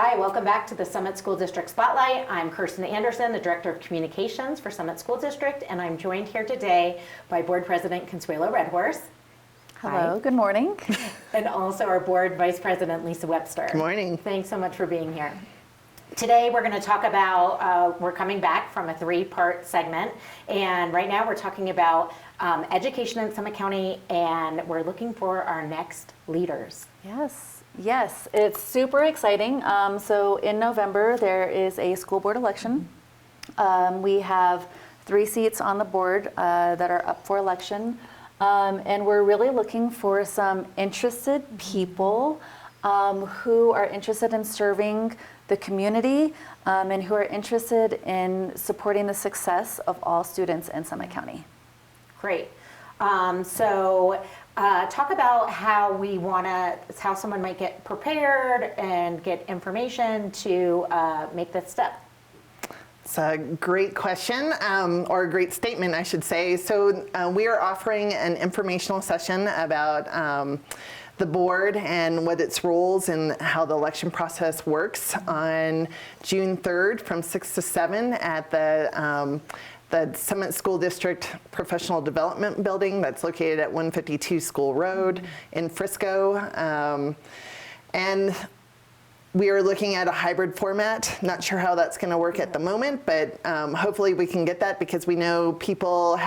Hi, welcome back to the Summit School District Spotlight. I'm Kirsten Anderson, the Director of Communications for Summit School District, and I'm joined here today by Board President Consuelo Redhorse. Hello, Hi. good morning. And also our Board Vice President, Lisa Webster. Good morning. Thanks so much for being here. Today we're going to talk about, we're coming back from a three-part segment, and right now we're talking about education in Summit County, and we're looking for our next leaders. Yes, it's super exciting. So in November, there is a school board election. We have 3 seats on the board that are up for election, and we're really looking for some interested people who are interested in serving the community and who are interested in supporting the success of all students in Summit County. Great. Talk about how someone might get prepared and get information to make this step. It's a great question, or a great statement, I should say. So we are offering an informational session about the board and what its roles and how the election process works on June 3rd from 6 to 7 at the Summit School District Professional Development Building that's located at 152 School Road in Frisco. And we are looking at a hybrid format. Not sure how that's going to work at the moment, but hopefully we can get that, because we know people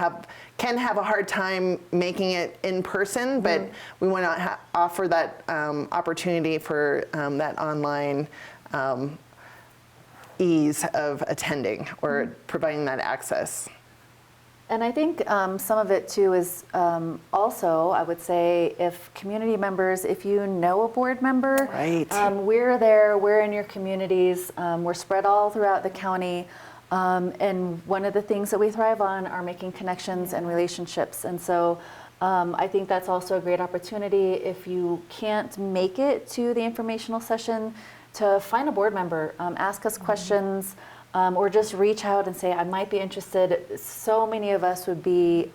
can have a hard time making it in person, but we want to offer that opportunity for that online ease of attending or providing that access. And I think some of it too is also, I would say, if community members, if you know a board member, Right. We're there, we're in your communities, we're spread all throughout the county. And one of the things that we thrive on are making connections and relationships. And so I think that's also a great opportunity, if you can't make it to the informational session, to find a board member, ask us questions, or just reach out and say, I might be interested. So many of us would be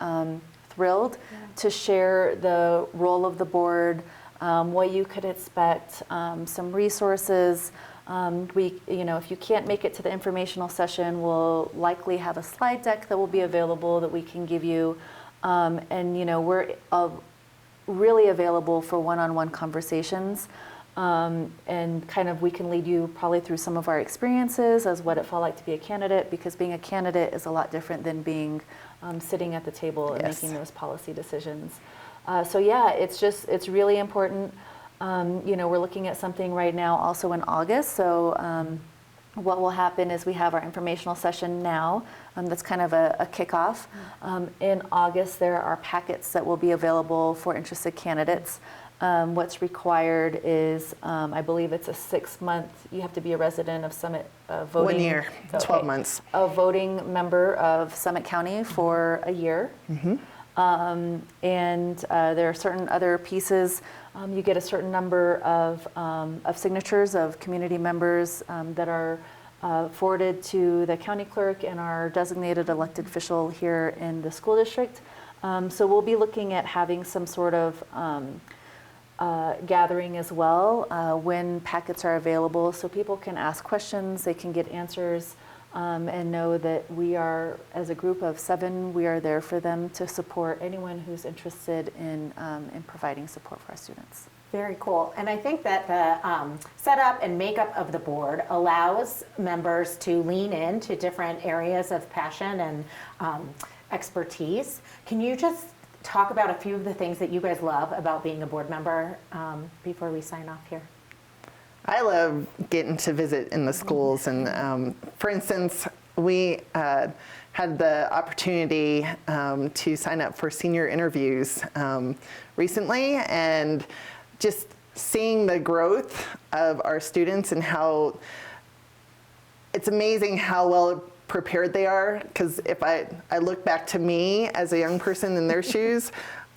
thrilled to share the role of the board, what you could expect, some resources. If you can't make it to the informational session, we'll likely have a slide deck that will be available that we can give you. We're really available for one-on-one conversations. And kind of we can lead you probably through some of our experiences as what it felt like to be a candidate, because being a candidate is a lot different than being sitting at the table and Yes. making those policy decisions. It's really important. We're looking at something right now also in August. So what will happen is we have our informational session now. That's kind of a kickoff. In August, there are packets that will be available for interested candidates. What's required is, I believe it's a 6-month, you have to be a resident of Summit voting. 1 year, 12 months. A voting member of Summit County for a year. There are certain other pieces. You get a certain number of signatures of community members that are forwarded to the county clerk and our designated elected official here in the school district. So we'll be looking at having some sort of gathering as well when packets are available, so people can ask questions, they can get answers, and know that we are, as a group of 7, we are there for them to support anyone who's interested in providing support for our students. Very cool. And I think that the setup and makeup of the board allows members to lean into different areas of passion and expertise. Can you just talk about a few of the things that you guys love about being a board member before we sign off here? I love getting to visit in the schools, and for instance, we had the opportunity to sign up for senior interviews recently, and just seeing the growth of our students and how it's amazing how well prepared they are. Because if I look back to me as a young person in their shoes,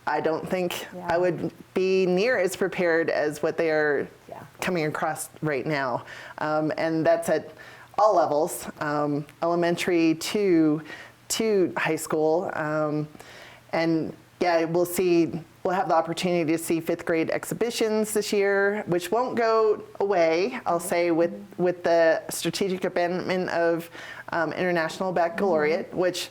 I don't think I would be near as prepared as what they are coming across right now. And that's at all levels, elementary to high school. And yeah, we'll see we'll have the opportunity to see fifth grade exhibitions this year, which won't go away, I'll say, with the strategic abandonment of International Baccalaureate, which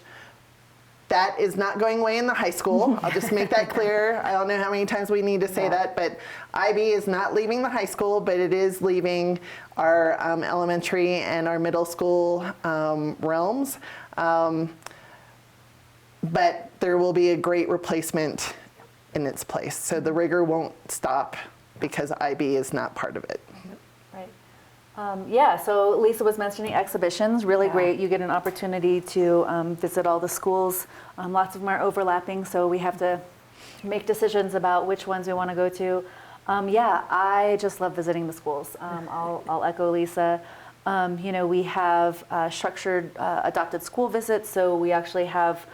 that is not going away in the high school. I'll just make that clear. I don't know how many times we need to say that, but IB is not leaving the high school, but it is leaving our elementary and our middle school realms. But there will be a great replacement in its place. So the rigor won't stop because IB is not part of it. Right. Yeah, so Lisa was mentioning exhibitions, really Yeah. great. You get an opportunity to visit all the schools. Lots of them are overlapping, so we have to make decisions about which ones we want to go to. Yeah, I just love visiting the schools. I'll echo Lisa. We have structured adopted school visits, so we actually have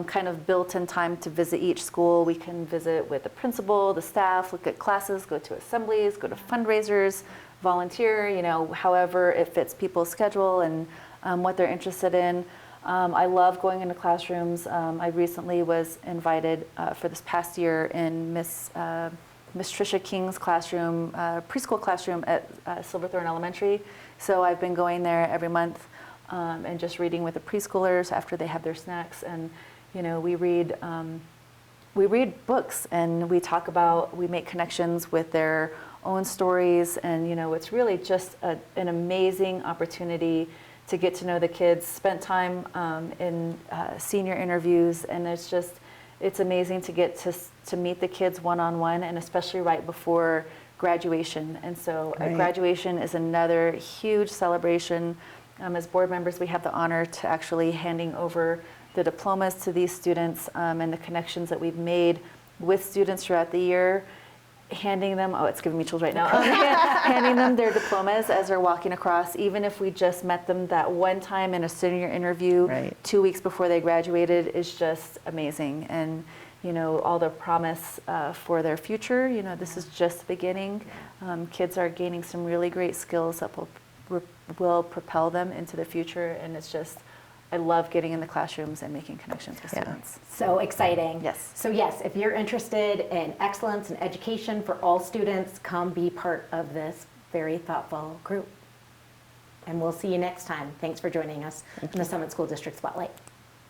kind of built-in time to visit each school. We can visit with the principal, the staff, look at classes, go to assemblies, go to fundraisers, volunteer, however it fits people's schedule and what they're interested in. I love going into classrooms. I recently was invited for this past year in Miss Tricia King's classroom, preschool classroom at Silverthorne Elementary. So I've been going there every month and just reading with the preschoolers after they have their snacks. And we read books and we make connections with their own stories, and it's really just an amazing opportunity to get to know the kids. Spent time in senior interviews, and it's amazing to get to meet the kids one-on-one, and especially right before graduation. And so graduation is another huge celebration. As board members, we have the honor to actually handing over the diplomas to these students, and the connections that we've made with students throughout the year, handing them, it's giving me chills right now, handing them their diplomas as they're walking across, even if we just met them that one time in a senior interview 2 weeks before they graduated, is just amazing. And all the promise for their future, this is just the beginning. Kids are gaining some really great skills that will propel them into the future, and I love getting in the classrooms and making connections with students. So exciting. Yes. So yes, if you're interested in excellence in education for all students, come be part of this very thoughtful group. And we'll see you next time. Thanks for joining us in the Summit School District Spotlight.